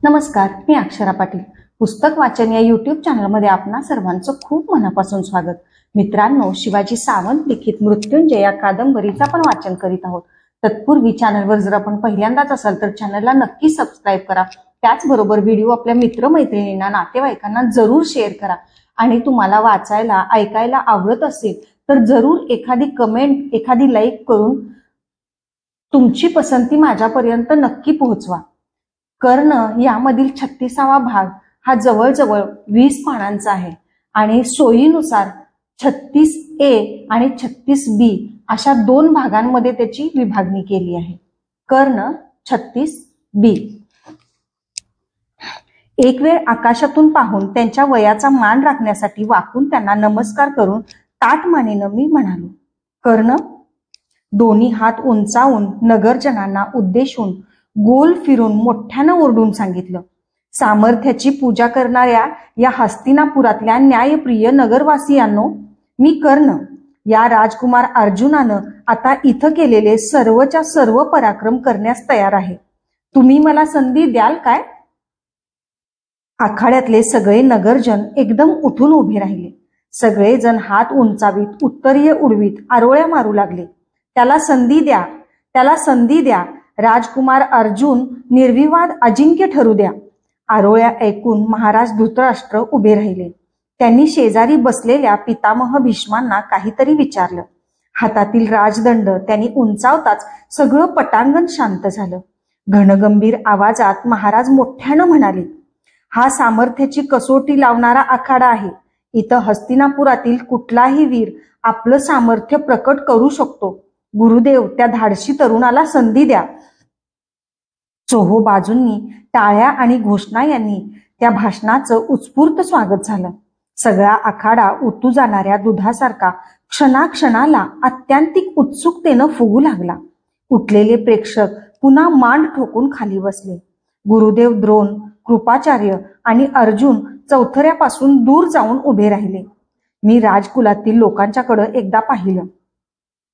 नमस्कार, मी अक्षरा पाटील. पुस्तक वाचन या यूट्यूब चॅनलमध्ये आपणा सर्वांचं खूप मनापासून स्वागत. मित्रांनो, शिवाजी सावंत लिखित मृत्युंजय या कादंबरीचा आपण वाचन करीत आहोत. तत्पूर्वी चॅनलवर जर आपण पहिल्यांदाच असाल तर चॅनलला नक्की सबस्क्राईब करा. त्याचबरोबर व्हिडिओ आपल्या मित्रमैत्रिणींना, नातेवाईकांना जरूर शेअर करा. आणि तुम्हाला वाचायला, ऐकायला आवडत असेल तर जरूर एखादी कमेंट, एखादी लाईक करून तुमची पसंती माझ्यापर्यंत नक्की पोहोचवा. कर्ण यामधील 36वा भाग हा जवळजवळ 20 पानांचा आहे आणि सोयीनुसार 36A आणि 36B अशा 2 भागांमध्ये त्याची विभागणी केली आहे. कर्ण 36B. एक वेळ आकाशातून पाहून त्यांच्या वयाचा मान राखण्यासाठी वाकून त्यांना नमस्कार करून ताठ मानेनं मी म्हणालो, कर्ण. दोन्ही हात उंचावून नगरजनांना उद्देशून गोल फिरून मोठ्यानं ओरडून सांगितलं, सामर्थ्याची पूजा करणाऱ्या या हस्तिनापुरातल्या न्यायप्रिय नगरवासियांनो, मी कर्ण या राजकुमार अर्जुनानं आता इथं केलेले सर्वच्या सर्व पराक्रम करण्यास तयार आहे. तुम्ही मला संधी द्याल काय? आखाड्यातले सगळे नगरजन एकदम उठून उभे राहिले. सगळेजण हात उंचावीत, उत्तरीय उडवीत आरोळ्या मारू लागले. त्याला संधी द्या, त्याला संधी द्या. राजकुमार अर्जुन निर्विवाद अजिंक्य ठरू द्या. आरोळ्या ऐकून महाराज धृतराष्ट्र उभे राहिले. त्यांनी शेजारी बसलेल्या पितामह भीष्मांना काहीतरी विचारलं. हातातील राजदंड त्यांनी उंचावताच सगळं पटांगण शांत झालं. घनगंभीर आवाजात महाराज मोठ्यानं म्हणाले, हा सामर्थ्याची कसोटी लावणारा आखाडा आहे. इथं हस्तिनापुरातील कुठलाही वीर आपलं सामर्थ्य प्रकट करू शकतो. गुरुदेव, त्या धाडशी तरुणाला संधी द्या. चोहो बाजूंनी टाळ्या आणि घोषणा यांनी त्या भाषणाचं उत्स्फूर्त स्वागत झालं. सगळा आखाडा उतू जाणाऱ्या दुधासारखा क्षणाक्षणाला आत्यंतिक उत्सुकतेनं फुगू लागला. उठलेले प्रेक्षक पुन्हा मांड ठोकून खाली बसले. गुरुदेव द्रोण, कृपाचार्य आणि अर्जुन चौथऱ्यापासून दूर जाऊन उभे राहिले. मी राजकुलातील लोकांच्याकडे एकदा पाहिलं.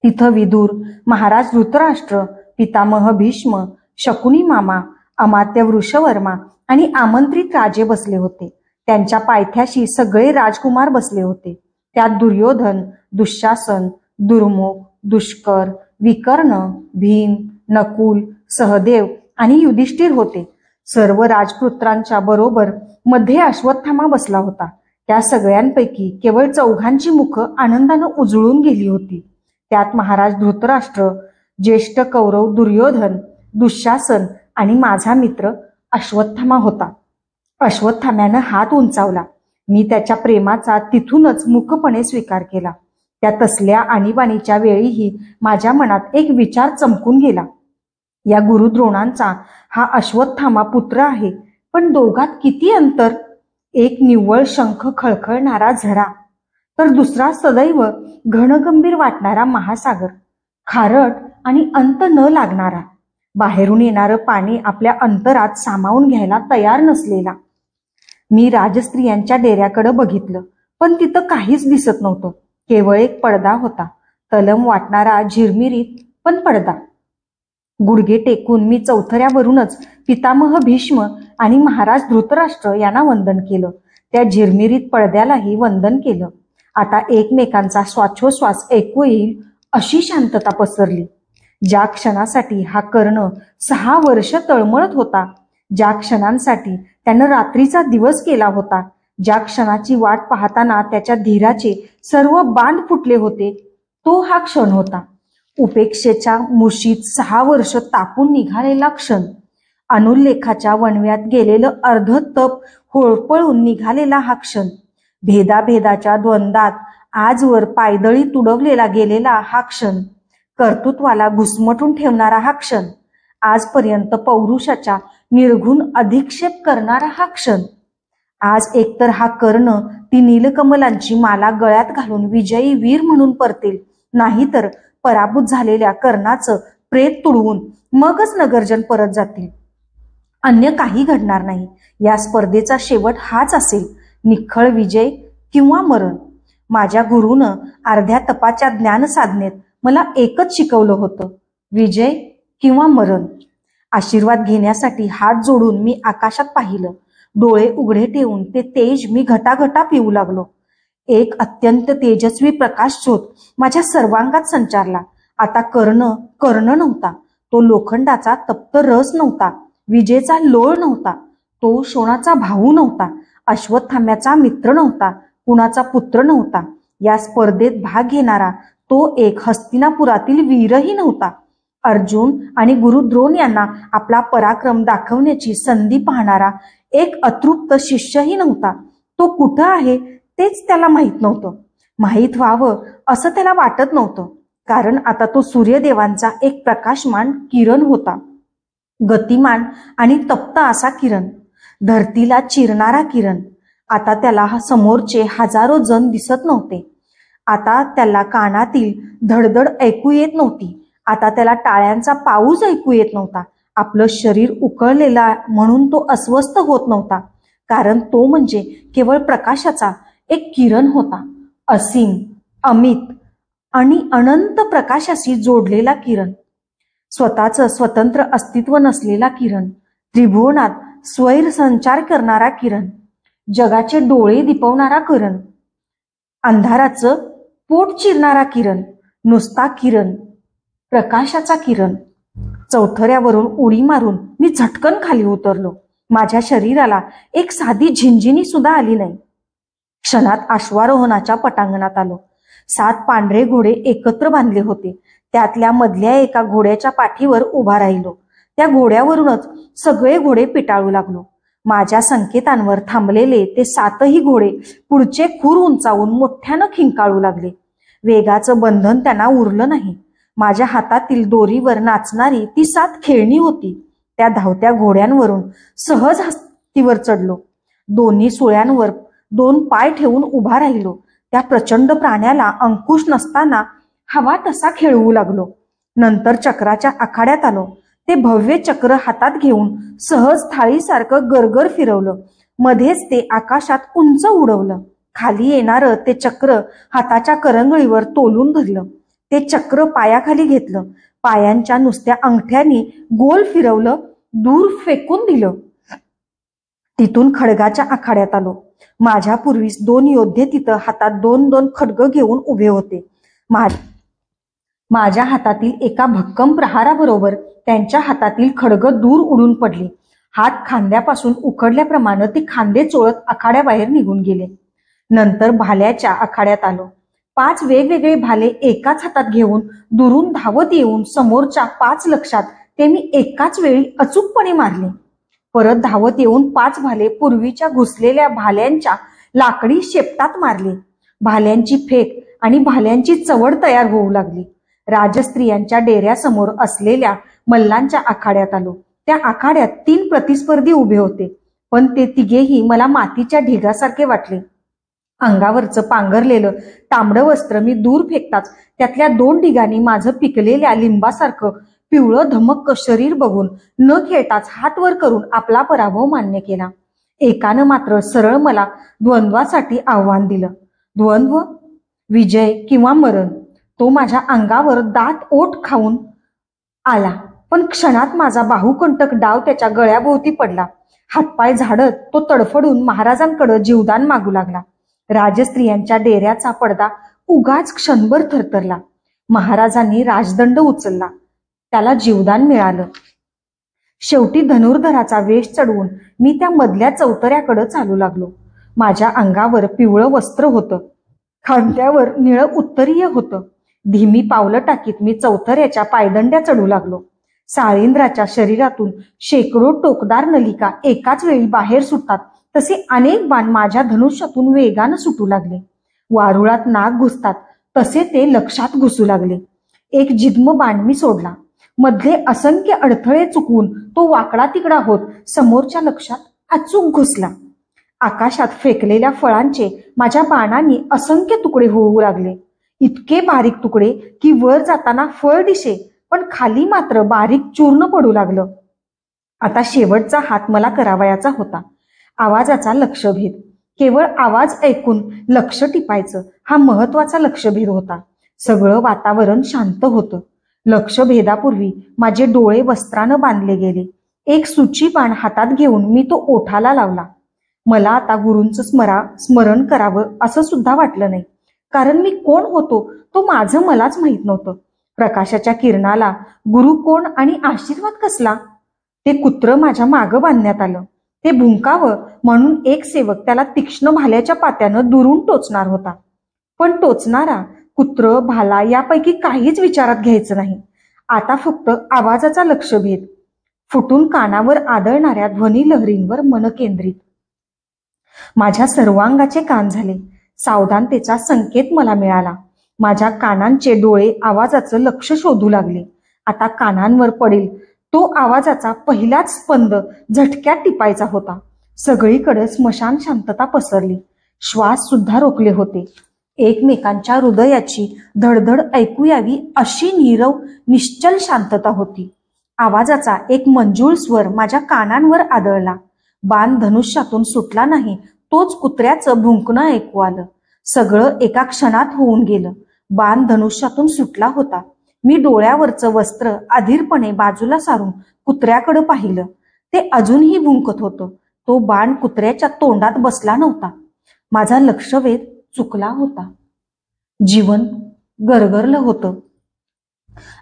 तिथं विदुर, महाराज धृतराष्ट्र, पितामह भीष्म, शकुनी मामा, अमात्य वृषवर्मा आणि आमंत्रित राजे बसले होते. त्यांच्या पायथ्याशी सगळे राजकुमार बसले होते. त्यात दुर्योधन, दुःशासन, दुर्मुख, दुष्कर, विकर्ण, भीम, नकुल, सहदेव आणि युधिष्ठिर होते. सर्व राजपुत्रांच्या बरोबर मध्ये अश्वत्थामा बसला होता. त्या सगळ्यांपैकी केवळ 4घांची मुखं आनंदानं उजळून गेली होती. त्यात महाराज धृतराष्ट्र, ज्येष्ठ कौरव दुर्योधन, दुःशासन आणि माझा मित्र अश्वत्थामा होता. अश्वत्थाम्यानं हात उंचावला. मी त्याच्या प्रेमाचा तिथूनच मुकपणे स्वीकार केला. त्या तसल्या आणीबाणीच्या वेळीही माझ्या मनात एक विचार चमकून गेला. या गुरुद्रोणांचा हा अश्वत्थामा पुत्र आहे, पण दोघात किती अंतर? एक निव्वळ शंख खळखळणारा झरा, तर दुसरा सदैव घनगंभीर वाटणारा महासागर, खारट आणि अंत न लागणारा, बाहेरून येणारं पाणी आपल्या अंतरात सामावून घ्यायला तयार नसलेला. मी राजस्त्रियांच्या डेऱ्याकडे बघितलं, पण तिथं काहीच दिसत नव्हतं. केवळ एक पडदा होता, तलम वाटणारा, झिरमिरीत पण पडदा. गुडघे टेकून मी चौथऱ्यावरूनच पितामह भीष्म आणि महाराज धृतराष्ट्र यांना वंदन केलं. त्या झिरमिरीत पडद्यालाही वंदन केलं. आता एकमेकांचा श्वासोश्वास ऐकू येईल अशी शांतता पसरली. ज्या क्षणासाठी हा कर्ण 6 वर्ष तळमळत होता, ज्या क्षणांसाठी त्यानं रात्रीचा दिवस केला होता, ज्या क्षणाची वाट पाहताना त्याच्या धीराचे सर्व बांध फुटले होते, तो हा क्षण होता. उपेक्षेच्या मुशीत 6 वर्ष तापून निघालेला क्षण, अनुल्लेखाच्या वणव्यात गेलेलं अर्ध तप होळपळून निघालेला हा क्षण, भेदाभेदाच्या द्वंद्वात आजवर पायदळी तुडवलेला गेलेला हा क्षण, कर्तृत्वाला घुसमटून ठेवणारा हा क्षण, आजपर्यंत पौरुषाच्या निर्घुण अधिक्षेप करणारा हा क्षण. आज एकतर हा कर्ण ती नीलकमलांची माला गळ्यात घालून विजयी वीर म्हणून परतेल, नाहीतर पराभूत झालेल्या कर्णाचं प्रेत तुडवून मगच नगरजन परत जातील. अन्य काही घडणार नाही. या स्पर्धेचा शेवट हाच असेल, निखळ विजय किंवा मरण. माझ्या गुरुनं अर्ध्या तपाच्या ज्ञान साधनेत मला एकच शिकवलं होतं, विजय किंवा मरण. आशीर्वाद घेण्यासाठी हात जोडून मी आकाशात पाहिलं. डोळे उघडे ठेवून ते तेज मी घटाघटा पिऊ लागलो. एक अत्यंत तेजस्वी प्रकाश झोत माझ्या सर्वांगात संचारला. आता कर्ण नव्हता, तो लोखंडाचा तप्त रस नव्हता, विजेचा लोळ नव्हता, तो शोणाचा भाऊ नव्हता, अश्वत्थाम्याचा मित्र नव्हता, कुणाचा पुत्र नव्हता, या स्पर्धेत भाग घेणारा तो एक हस्तिनापुरातील वीरही नव्हता. अर्जुन आणि गुरु द्रोण यांना आपला पराक्रम दाखवण्याची संधी पाहणारा एक अतृप्त शिष्यही नव्हता. तो कुठं आहे तेच त्याला माहीत नव्हतं. माहीत व्हावं असं त्याला वाटत नव्हतं, कारण आता तो सूर्यदेवांचा एक प्रकाशमान किरण होता. गतिमान आणि तप्त असा किरण, धरतीला चिरणारा किरण. आता त्याला समोरचे हजारो जण दिसत नव्हते. आता त्याला कानातील धडधड ऐकू येत नव्हती. आता त्याला टाळ्यांचा पाऊस ऐकू येत नव्हता. आपलं शरीर उकळलेला म्हणून तो अस्वस्थ होत नव्हता, कारण तो म्हणजे केवळ प्रकाशाचा एक किरण होता. असीम, अमित आणि अनंत प्रकाशाशी जोडलेला किरण. स्वतःचं स्वतंत्र अस्तित्व नसलेला किरण. त्रिभुवनात स्वैर संचार करणारा किरण. जगाचे डोळे दिपवणारा किरण. अंधाराचं पोट चिरणारा किरण. नुसता किरण, प्रकाशाचा किरण. चौथऱ्यावरून उडी मारून मी झटकन खाली उतरलो. माझ्या शरीराला एक साधी झिंझिनी सुद्धा आली नाही. क्षणात अश्वारोहणाच्या पटांगणात आलो. 7 पांढरे घोडे एकत्र बांधले होते. त्यातल्या मधल्या एका घोड्याच्या पाठीवर उभा राहिलो. त्या घोड्यावरूनच सगळे घोडे पिटाळू लागलो. माझ्या संकेतांवर थांबलेले ते 7ही घोडे पुढचे खूर उंचावून मोठ्यानं खिंकाळू लागले. वेगाचं बंधन त्यांना उरलं नाही. माझ्या हातातील दोरीवर नाचणारी ती 7 खेळणी होती. त्या धावत्या घोड्यांवरून सहज हत्तीवर चढलो. दोन्ही सुळ्यांवर 2 पाय ठेवून उभा राहिलो. त्या प्रचंड प्राण्याला अंकुश नसताना हवा तसा खेळवू लागलो. नंतर चक्राच्या आखाड्यात आलो. ते भव्य चक्र हातात घेऊन सहज थाळीसारखं गरगर फिरवलं. मध्येच ते आकाशात उंच उडवलं. खाली येणारं ते चक्र हाताच्या करंगळीवर तोलून धरलं. ते चक्र पायाखाली घेतलं. पायांच्या नुसत्या अंगठ्यांनी गोल फिरवलं, दूर फेकून दिलं. तिथून खडगाच्या आखाड्यात आलो. माझ्या पूर्वीच 2 योद्धे तिथं हातात 2-2 खड्ग घेऊन उभे होते. माझ्या हातातील एका भक्कम प्रहाराबरोबर त्यांच्या हातातील खड्ग दूर उडून पडले. हात खांद्यापासून उखडल्याप्रमाणे ते खांदे चोळत आखाड्याबाहेर निघून गेले. नंतर भाल्याच्या आखाड्यात आलो. 5 वेगवेगळे भाले एकाच हातात घेऊन दुरून धावत येऊन समोरच्या 5 लक्षात ते मी एकाच वेळी अचूकपणे मारले. परत धावत येऊन 5 भाले पूर्वीच्या घुसलेल्या भाल्यांच्या लाकडी शेपटात मारले. भाल्यांची फेक आणि भाल्यांची चवड तयार होऊ लागली. राजस्त्रियांच्या डेऱ्यासमोर असलेल्या मल्लांच्या आखाड्यात आलो. त्या आखाड्यात 3 प्रतिस्पर्धी उभे होते, पण ते तिघेही मला मातीच्या ढिगासारखे वाटले. अंगावरचं पांघरलेलं तांबडं वस्त्र मी दूर फेकताच त्यातल्या 2 ढिगांनी माझं पिकलेल्या लिंबासारखं पिवळं धमक्क शरीर बघून न खेळताच हात वर करून आपला पराभव मान्य केला. एकानं मात्र सरळ मला द्वंद्वासाठी आव्हान दिलं. द्वंद्व, विजय किंवा मरण. तो माझ्या अंगावर दाट ओठ खाऊन आला, पण क्षणात माझा बाहुकंटक डाव त्याच्या गळ्याभोवती पडला. हातपाय झाडत तो तडफडून महाराजांकडे जीवदान मागू लागला. राजस्त्रियांच्या डेऱ्याचा पडदा उगाच क्षणभर थरथरला. महाराजांनी राजदंड उचलला. त्याला जीवदान मिळालं. शेवटी धनुर्धराचा वेश चढवून मी त्या मधल्या चौतऱ्याकडे चालू लागलो. माझ्या अंगावर पिवळं वस्त्र होतं. खांद्यावर निळं उत्तरीय होतं. धीमी पावलं टाकीत मी चौथऱ्याच्या पायदंड्या चढू लागलो. साळींद्राच्या शरीरातून शेकडो टोकदार नलिका एकाच वेळी बाहेर सुटतात तसे अनेक बाण माझ्या धनुष्यातून वेगानं सुटू लागले. वारुळात नाग घुसतात तसे ते लक्षात घुसू लागले. एक जिद्म बाण मी सोडला. मधले असंख्य अडथळे चुकवून तो वाकडा तिकडा होत समोरच्या लक्षात अचूक घुसला. आकाशात फेकलेल्या फळांचे माझ्या बाणांनी असंख्य तुकडे होऊ लागले. इतके बारीक तुकडे की वर जाताना फळ दिसे, पण खाली मात्र बारीक चूर्ण पडू लागलं. आता शेवटचा हात मला करावयाचा होता. आवाजाचा लक्षभेद. केवळ आवाज ऐकून लक्ष टिपायचं हा महत्वाचा लक्षभेद होता. सगळं वातावरण शांत होतं. लक्ष भेदापूर्वी माझे डोळे वस्त्रानं बांधले गेले. एक सुची बाण हातात घेऊन मी तो ओठाला लावला. मला आता गुरूंचं स्मरण करावं असं सुद्धा वाटलं नाही, कारण मी कोण होतो तो माझं मलाच माहीत नव्हतं. प्रकाशाच्या किरणाला गुरु कोण आणि आशीर्वाद कसला? ते कुत्र माझ्या मागं बांधण्यात आलं. ते भुंकावं म्हणून एक सेवक त्याला तीक्ष्ण भाल्याच्या पात्यानं दुरून टोचणार होता. पण टोचणारा, कुत्र, भाला यापैकी काहीच विचारात घ्यायचं नाही. आता फक्त आवाजाचा लक्षभेद, फुटून कानावर आदळणाऱ्या ध्वनी लहरींवर मन केंद्रित. माझ्या सर्वांगाचे कान झाले. सावधानतेचा संकेत मला मिळाला. माझ्या कानांचे डोळे आवाजाचं लक्ष शोधू लागले. आता कानांवर पडेल तो आवाजाचा पहिलाच स्पंद झटक्यात टिपायचा होता. सगळीकडे स्मशान शांतता पसरली. श्वास सुद्धा रोखले होते. एकमेकांच्या हृदयाची धडधड ऐकू यावी अशी नीरव निश्चल शांतता होती. आवाजाचा एक मंजूळ स्वर माझ्या कानांवर आदळला. बाण धनुष्यातून सुटला नाही, तोच कुत्र्याचं भुंकणं ऐकू आलं. सगळं एका क्षणात होऊन गेलं. बाण धनुष्यातून सुटला होता. मी डोळ्यावरचं वस्त्र अधीरपणे बाजूला सारून कुत्र्याकडे पाहिलं. ते अजूनही भुंकत होतं. तो बाण कुत्र्याच्या तोंडात बसला नव्हता. माझा लक्षवेध चुकला होता. जीवन गरगरलं होतं.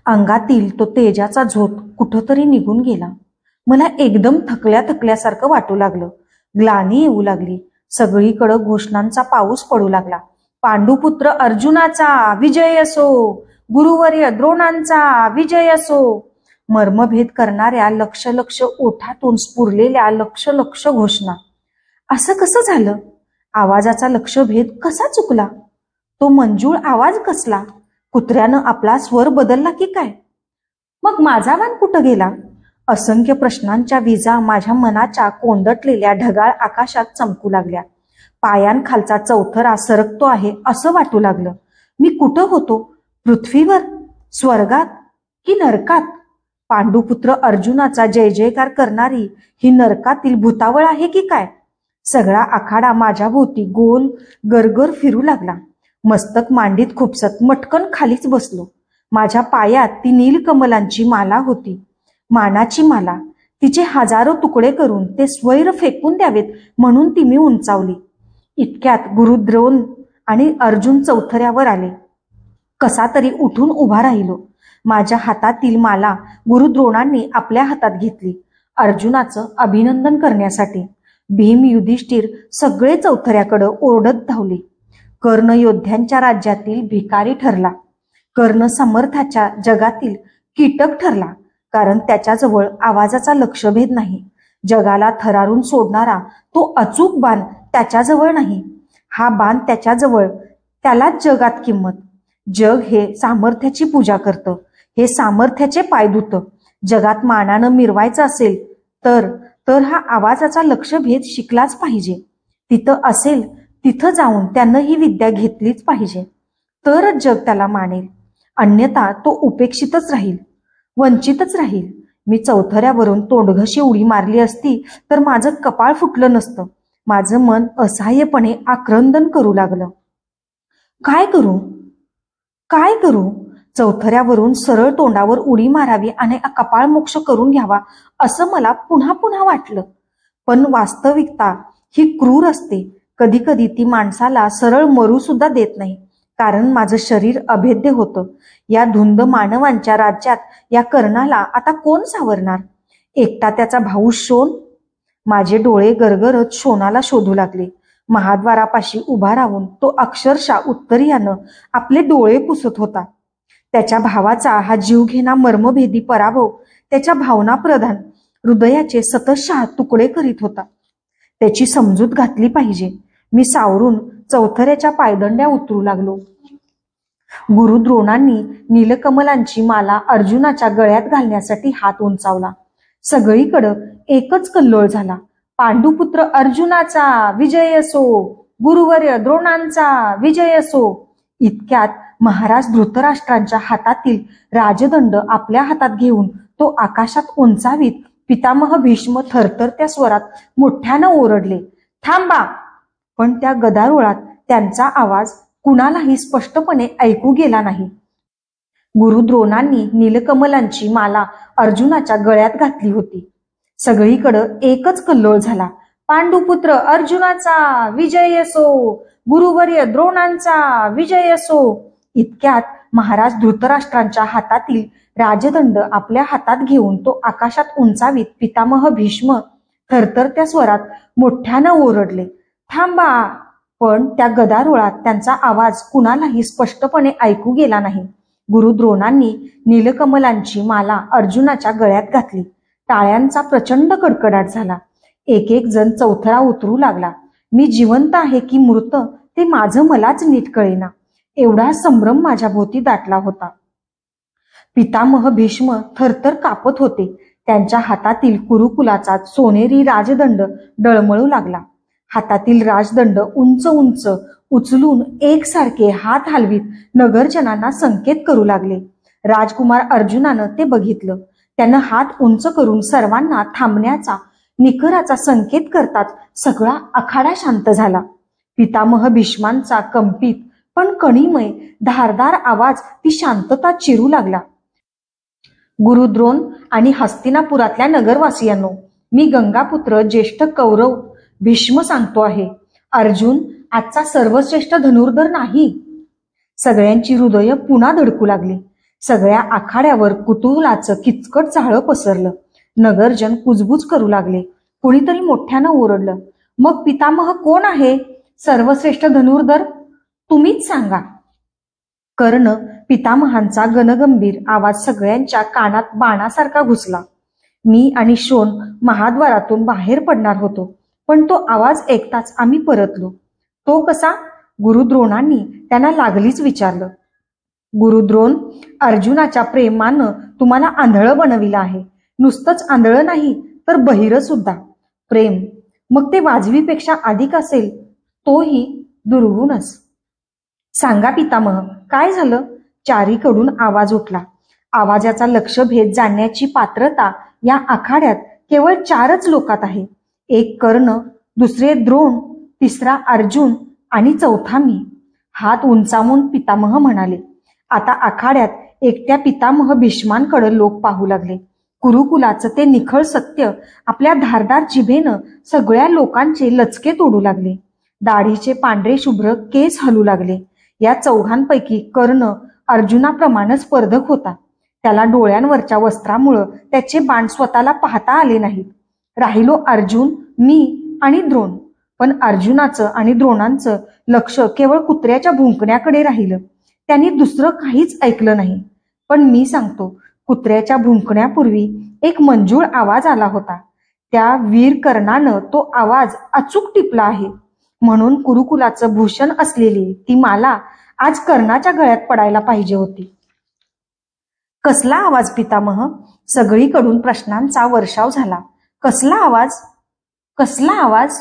अंगातील तो तेजाचा झोत कुठंतरी निघून गेला. मला एकदम थकल्यासारखं वाटू लागलं. ग्लानी येऊ लागली. सगळीकडं घोषणांचा पाऊस पडू लागला. पांडुपुत्र अर्जुनाचा विजय असो, गुरुवर्य द्रोणांचा विजय असो. मर्मभेद करणाऱ्या लक्ष ओठातून स्फुरलेल्या लक्ष घोषणा. असं कसं झालं? आवाजाचा लक्षभेद कसा चुकला? तो मंजूळ आवाज कसला? कुत्र्यानं आपला स्वर बदलला की काय? मग माझा वाण कुठं गेला? असंख्य प्रश्नांच्या विजा माझ्या मनाच्या कोंदटलेल्या ढगाळ आकाशात चमकू लागल्या. पायांखालचा चौथरा सरकतो आहे असं वाटू लागलं. मी कुठं होतो? पृथ्वीवर, स्वर्गात की नरकात? पांडुपुत्र अर्जुनाचा जय जयकार करणारी ही नरकातील भूतावळ आहे की काय? सगळा आखाडा माझ्या भोवती गोल गरगर फिरू लागला. मस्तक मांडीत खुपसत मटकन खालीच बसलो. माझ्या पायात ती नीलकमलांची माला होती, मानाची माला. तिचे हजारो तुकडे करून ते स्वैर फेकून द्यावेत म्हणून ती मी उंचावली. इतक्यात गुरु द्रोण आणि अर्जुन चौथऱ्यावर आले. कसा तरी उठून उभा राहिलो. माझ्या हातातील माला गुरु द्रोणांनी आपल्या हातात घेतली, अर्जुनाचं अभिनंदन करण्यासाठी. भीम, युधिष्ठिर सगळे चौथऱ्याकडे ओरडत धावले. कर्ण योद्ध्यांच्या राज्यातील भिकारी ठरला. कर्ण समर्थाच्या जगातील कीटक ठरला, कारण त्याच्याजवळ आवाजाचा लक्षभेद नाही. जगाला थरारून सोडणारा तो अचूक बाण त्याच्याजवळ नाही. हा बाण त्याच्याजवळ, त्यालाच जगात किंमत. जग हे सामर्थ्याची पूजा करतं. हे सामर्थ्याचे पायदूत. जगात मानानं मिरवायचं असेल तर हा आवाजाचा लक्षभेद शिकलाच पाहिजे. तिथं असेल तिथं जाऊन त्यानं ही विद्या घेतलीच पाहिजे. तरच जग त्याला मानेल. अन्यथा तो उपेक्षितच राहील, वंचितच राहील. मी चौथऱ्यावरून तोंडघशी उडी मारली असती तर माझं कपाळ फुटलं नसतं. माझं मन असहाय्यपणे आक्रंदन करू लागलं. काय करू? काय करू? चौथऱ्यावरून सरळ तोंडावर उडी मारावी आणि कपाळ मोक्ष करून घ्यावा असं मला पुन्हा पुन्हा वाटलं. पण वास्तविकता ही क्रूर असते. कधी कधी ती माणसाला सरळ मरू सुद्धा देत नाही. कारण माझं शरीर अभेद्य होतं. या धुंद मानवांच्या राज्यात या कर्णाला आता कोण सावरणार? एकटा त्याचा भाऊ शोण. माझे डोळे गरगरत शोणाला शोधू लागले. महाद्वारापाशी उभा राहून तो अक्षरशः उत्तरीयानं आपले डोळे पुसत होता. त्याच्या भावाचा हा जीवघेणा मर्मभेदी पराभव त्याच्या भावनाप्रधान हृदयाचे सततशः तुकडे करीत होता. त्याची समजूत घातली पाहिजे. मी सावरून चौथऱ्याच्या पायदंड्या उतरू लागलो. गुरु द्रोणांनी नीलकमलांची माला अर्जुनाच्या गळ्यात घालण्यासाठी हात उंचावला. सगळीकडं एकच कल्लोळ झाला. पांडुपुत्र अर्जुनाचा विजय असो, गुरुवर्य द्रोणांचा विजय असो. इतक्यात महाराज धृतराष्ट्रांच्या हातातील राजदंड आपल्या हातात घेऊन तो आकाशात उंचावीत पितामह भीष्म थरथरत्या स्वरात मोठ्यानं ओरडले, थांबा! पण त्या गदारोळात त्यांचा आवाज कुणालाही स्पष्टपणे ऐकू गेला नाही. गुरु द्रोणांनी नीलकमलांची माला अर्जुनाच्या गळ्यात घातली होती. सगळीकडं एकच कल्लोळ झाला. पांडुपुत्र अर्जुनाचा विजय असो, गुरुवर्य द्रोणांचा विजय असो. इतक्यात महाराज धृतराष्ट्रांच्या हातातील राजदंड आपल्या हातात घेऊन तो आकाशात उंचावीत पितामह भीष्म थरथरत्या स्वरात मोठ्यानं ओरडले, थांबा. पण त्या गदारोळात त्यांचा आवाज कुणालाही स्पष्टपणे ऐकू गेला नाही. गुरु द्रोणांनी नीलकमलांची माला अर्जुनाच्या गळ्यात घातली. टाळ्यांचा प्रचंड कडकडाट झाला. एक एक जण चौथरा उतरू लागला. मी जिवंत आहे की मृत ते माझं मलाच नीट कळेना. एवढा संभ्रम माझ्या भोवती दाटला होता. पितामह भीष्म थरथर कापत होते. त्यांच्या हातातील कुरुकुलाचा सोनेरी राजदंड डळमळू लागला. हातातील राजदंड उंच उंच उचलून एकसारखे हात हलवीत नगरजनांना संकेत करू लागले. राजकुमार अर्जुनानं ते बघितलं. त्यानं हात उंच करून सर्वांना थांबण्याचा निकराचा संकेत करताच सगळा आखाडा शांत झाला. पितामह भीष्मांचा कंपित पण कणीमय धारदार आवाज ती शांतता चिरू लागला. गुरुद्रोण आणि हस्तिनापुरातल्या नगरवासियांनो, मी गंगापुत्र ज्येष्ठ कौरव भीष्म सांगतो आहे. अर्जुन आजचा सर्वश्रेष्ठ धनुर्धर नाही. सगळ्यांची हृदय पुन्हा धडकू लागली. सगळ्या आखाड्यावर कुतूहलाचं किचकट जाळं पसरलं. नगरजन कुजबुज करू लागले. कुणीतरी मोठ्यानं ओरडलं, मग पितामह कोण आहे? सर्वश्रेष्ठ धनुर्धर तुम्हीच सांगा. कर्ण पितामहांचा गणगंभीर आवाज सगळ्यांच्या कानात बाणासारखा घुसला. मी आणि शोण महाद्वारातून बाहेर पडणार होतो, पण तो आवाज ऐकताच आम्ही परतलो. तो कसा? गुरुद्रोणांनी त्यांना लागलीच विचारलं. गुरुद्रोण, अर्जुनाच्या प्रेमानं तुम्हाला आंधळं बनविलं आहे. नुसतंच आंधळं नाही तर बहिरं सुद्धा. प्रेम मग ते वाजवीपेक्षा अधिक असेल, तोही दुर्गुणच. सांगा पितामह, काय झालं? चारीकडून आवाज उठला. आवाजाचा लक्षभेद जाणण्याची पात्रता या आखाड्यात केवळ 4च लोकात आहे. एक कर्ण, दुसरे द्रोण, तिसरा अर्जुन आणि चौथा मी. हात उंचावून पितामह म्हणाले. आता आखाड्यात एकट्या पितामह भीष्मांकडे लोक पाहू लागले. कुरुकुलाचं ते निखळ सत्य आपल्या धारदार जिभेनं सगळ्या लोकांचे लचके तोडू लागले. दाढीचे पांढरे शुभ्र केस हलू लागले. या चौघांपैकी कर्ण अर्जुनाप्रमाणे स्पर्धक होता. त्याला डोळ्यांवरच्या वस्त्रामुळं त्याचे बाण स्वतःला पाहता आले नाहीत. राहिलो अर्जुन, मी आणि द्रोण. पण अर्जुनाचं आणि द्रोणांचं लक्ष केवळ कुत्र्याच्या भुंकण्याकडे राहिलं. त्यांनी दुसरं काहीच ऐकलं नाही. पण मी सांगतो, कुत्र्याच्या भुंकण्यापूर्वी एक मंजूळ आवाज आला होता. त्या वीर कर्णानं तो आवाज अचूक टिपला आहे. म्हणून कुरुकुलाचं भूषण असलेली ती माला आज कर्णाच्या गळ्यात पडायला पाहिजे होती. कसला आवाज पितामह? सगळीकडून प्रश्नांचा वर्षाव झाला. कसला आवाज? कसला आवाज?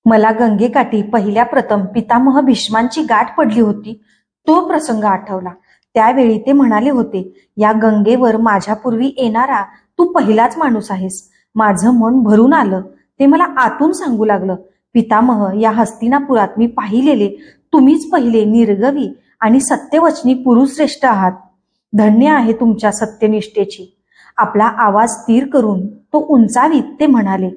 मला गंगेकाठी पहिल्या प्रथम पितामह भीष्मांची गाठ पडली होती, तो प्रसंग आठवला. त्यावेळी ते म्हणाले होते, या गंगेवर माझ्यापूर्वी येणारा तू पहिलाच माणूस आहेस. माझं मन भरून आलं. ते मला आतून सांगू लागलं, पितामह, या हस्तिनापुरात मी पाहिलेले तुम्हीच पहिले निर्गवी आणि सत्यवचनी पुरुष श्रेष्ठ आहात. धन्य आहे तुमच्या सत्यनिष्ठेची. आपला आवाज स्थिर करून तो उंचावीत ते म्हणाले,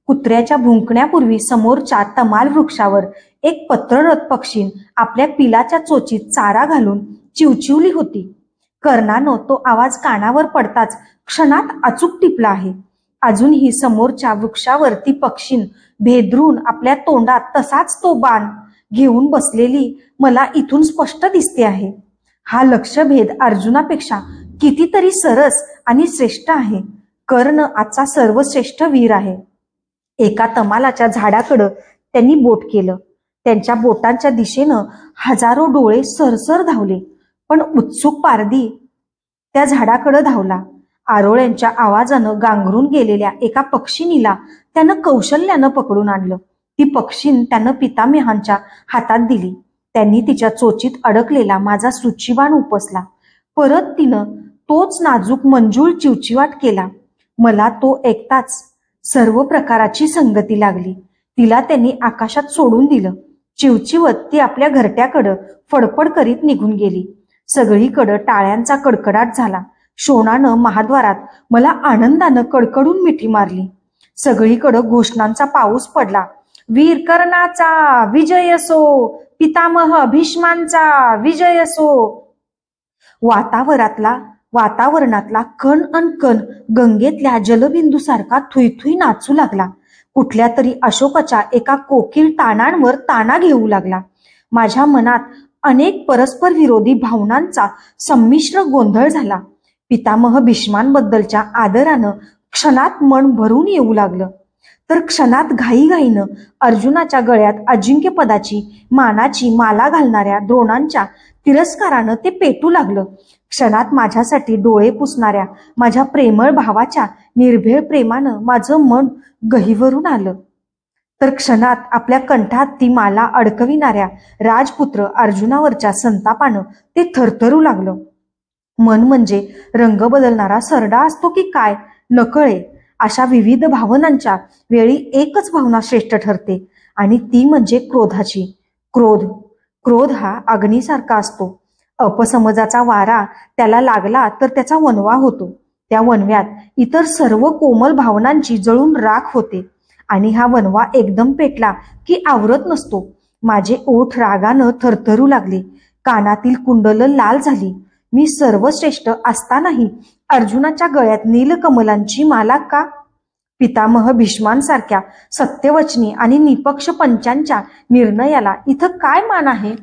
कुत्र्याच्या भुंकण्यापूर्वी समोरच्या तमाल वृक्षावर एक पत्ररथ पक्षी आपल्या पिलाच्या चोचीत चारा घालून चिवचिवली होती. कर्णानं तो आवाज कानावर पडताच क्षणात अचूक टिपला आहे. अजूनही समोरच्या वृक्षावर ती पक्षीन भेदरून आपल्या तोंडात तसाच तो बाण घेऊन बसलेली मला इथून स्पष्ट दिसते आहे. हा लक्षभेद अर्जुनापेक्षा कितीतरी सरस आणि श्रेष्ठ आहे. कर्ण आजचा सर्वश्रेष्ठ वीर आहे. एका तमालाच्या झाडाकडं त्यांनी बोट केलं. त्यांच्या बोटांच्या दिशेनं हजारो डोळे सरसर धावले. पण उत्सुक पारधी त्या झाडाकडं धावला. आरोळ्यांच्या आवाजानं गांगरून गेलेल्या एका पक्षिणीला त्यानं कौशल्यानं पकडून आणलं. ती पक्षीण त्यानं पितामहांच्या हातात दिली. त्यांनी तिच्या चोचीत अडकलेला माझा सूचीबाण उपसला. परत तिनं तोच नाजूक मंजूळ चिवचिवाट केला. मला तो ऐकताच सर्व प्रकाराची संगती लागली. तिला त्यांनी आकाशात सोडून दिलं. चिवचिवत ती आपल्या घरट्याकडं फडफड करीत निघून गेली. सगळीकडं टाळ्यांचा कडकडाट झाला. शोणानं महाद्वारात मला आनंदानं कडकडून मिठी मारली. सगळीकडं घोषणांचा पाऊस पडला. वीर कर्णाचा विजय असो, पितामह भीष्मांचा विजय असो. वातावरणातला कण अन कण गंगेतल्या जलबिंदूसारखा थुईथुई नाचू लागला. कुठल्या तरी अशोकाच्या एका कोकिळ ताणांवर ताणा घेऊ लागला. माझ्या मनात अनेक परस्पर विरोधी भावनांचा संमिश्र गोंधळ झाला. पितामह भीष्मांबद्दलच्या आदरानं क्षणात मन भरून येऊ लागलं, तर क्षणात घाईघाईनं अर्जुनाच्या गळ्यात अजिंक्यपदाची मानाची माला घालणाऱ्या द्रोणांच्या तिरस्कारानं ते पेटू लागलं. क्षणात माझ्यासाठी डोळे पुसणाऱ्या माझ्या प्रेमळ भावाच्या निर्भेळ प्रेमानं माझं मन गहिवरून आलं, तर क्षणात आपल्या कंठात ती माला अडकविणाऱ्या राजपुत्र अर्जुनावरच्या संतापानं ते थरथरू लागलं. मन म्हणजे रंग बदलणारा सरडा असतो की काय नकळे. अशा विविध भावनांच्या वेळी एकच भावना श्रेष्ठ ठरते, आणि ती म्हणजे क्रोधाची. क्रोध हा अग्नीसारखा असतो. अपसमजाचा वारा त्याला लागला तर त्याचा वणवा होतो. त्या वणव्यात इतर सर्व कोमल भावनांची जळून राख होते, आणि हा वणवा एकदम पेटला की आवरत नसतो. माझे ओठ रागानं थरथरू लागले. कानातील कुंडलं लाल झाली. मी सर्वश्रेष्ठ असतानाही अर्जुनाच्या गळ्यात नीलकमलांची माला का? पितामह भीष्मांसारख्या सत्यवचनी आणि निपक्ष पंचांच्या निर्णयाला इथं काय मान आहे?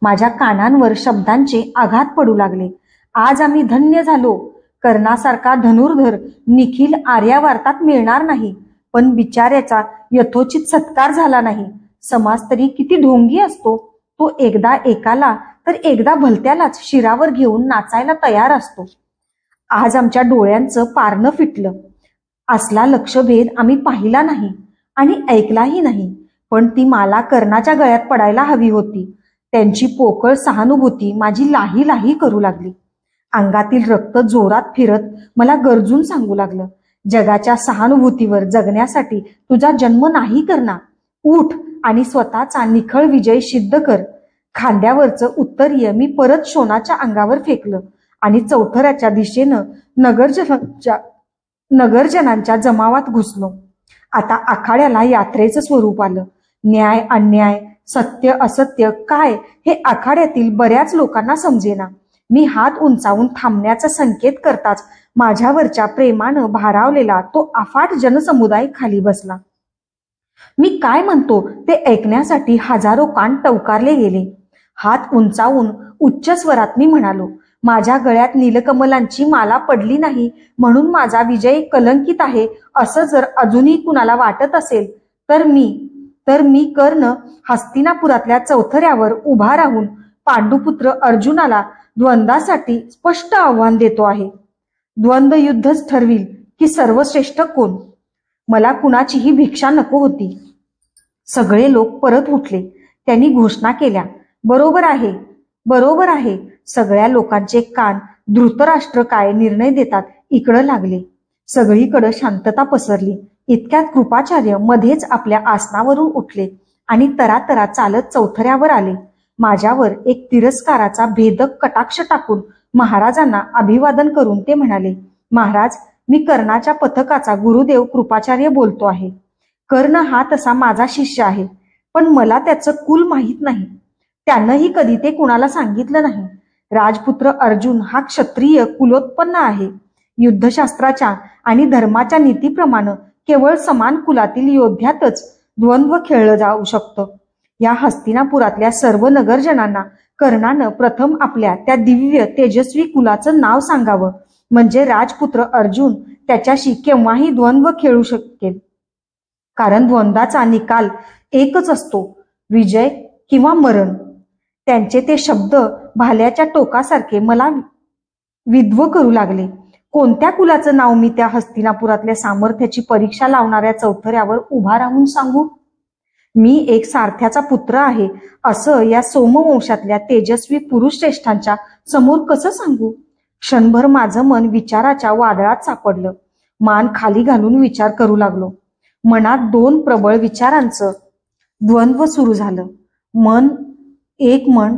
माझ्या कानांवर शब्दांचे आघात पडू लागले. आज आम्ही धन्य झालो. कर्णासारखा धनुर्धर निखिल आर्यावार्तात मिळणार नाही, पण बिचाऱ्याचा यथोचित सत्कार झाला नाही. समाज तरी किती ढोंगी असतो. तो एकदा एकाला तर एकदा भलत्यालाच शिरावर घेऊन नाचायला तयार असतो. आज आमच्या डोळ्यांचं पारणं फिटलं. असला लक्षभेद आम्ही पाहिला नाही आणि ऐकलाही नाही, पण ती माला कर्णाच्या गळ्यात पडायला हवी होती. त्यांची पोकळ सहानुभूती माझी लाही लाही करू लागली. अंगातील रक्त जोरात फिरत मला गरजून सांगू लागलं, जगाच्या सहानुभूतीवर जगण्यासाठी तुझा जन्म नाही करणार. उठ आणि स्वतःचा निखळ विजय सिद्ध कर. खांद्यावरचं उत्तरीय मी परत शोणाच्या अंगावर फेकलं आणि चौथऱ्याच्या दिशेनं नगरजनांच्या जमावात घुसलो. आता आखाड्याला यात्रेचं स्वरूप आलं. न्याय अन्याय, सत्य असत्य काय हे आखाड्यातील बऱ्याच लोकांना समजेना. मी हात उंचावून थांबण्याचा संकेत करताच माझ्यावरच्या प्रेमानं भारावलेला तो अफाट जनसमुदाय खाली बसला. मी काय म्हणतो ते ऐकण्यासाठी हजारो कान टवकारले गेले. हात उंचावून उच्च स्वरात मी म्हणालो, माझ्या गळ्यात नीलकमलांची माला पडली नाही म्हणून माझा विजय कलंकित आहे असं जर अजूनही कुणाला वाटत असेल तर मी कर्ण हस्तिनापुरातल्या चौथऱ्यावर उभा राहून पांडुपुत्र अर्जुनाला द्वंद्वासाठी स्पष्ट आव्हान देतो आहे. द्वंद्व युद्धच ठरविल की सर्वश्रेष्ठ कोण. मला कुणाचीही भिक्षा नको होती. सगळे लोक परत उठले. त्यांनी घोषणा केल्या, बरोबर आहे, बरोबर आहे. सगळ्या लोकांचे कान धृतराष्ट्र काय निर्णय देतात इकडं लागले. सगळीकडं शांतता पसरली. इतक्यात कृपाचार्य मध्येच आपल्या आसनावरून उठले आणि तरातरा चालत चौथऱ्यावर आले. माझ्यावर एक तिरस्काराचा भेदक कटाक्ष टाकून महाराजांना अभिवादन करून ते म्हणाले, महाराज, मी कर्णाच्या पथकाचा गुरुदेव कृपाचार्य बोलतो आहे. कर्ण हा तसा माझा शिष्य आहे, पण मला त्याचं कुल माहीत नाही. त्यानंही कधी ते कुणाला सांगितलं नाही. राजपुत्र अर्जुन हा क्षत्रिय कुलोत्पन्न आहे. युद्धशास्त्राच्या आणि धर्माच्या नीतीप्रमाणे केवळ समान कुलातील योद्ध्यातच द्वंद्व खेळलं जाऊ शकतं. या हस्तिनापुरातल्या सर्व नगरजनांना कर्णानं प्रथम आपल्या त्या दिव्य तेजस्वी कुलाचं नाव सांगावं, म्हणजे राजपुत्र अर्जुन त्याच्याशी केव्हाही द्वंद्व खेळू शकेल. कारण द्वंद्वाचा निकाल एकच असतो, विजय किंवा मरण. त्यांचे ते शब्द भाल्याच्या टोकासारखे मला विध्व करू लागले. कोणत्या कुलाचं नाव मी त्या हस्तिनापुरातल्या सामर्थ्याची परीक्षा लावणाऱ्या चौथऱ्यावर उभा राहून सांगू? मी एक सारथ्याचा पुत्र आहे असं या सोमवंशातल्या तेजस्वी पुरुष श्रेष्ठांच्या समोर कसं सांगू? क्षणभर माझं मन विचाराच्या वादळात सापडलं. मान खाली घालून विचार करू लागलो. मनात दोन प्रबळ विचारांचं द्वंद्व सुरू झालं. एक मन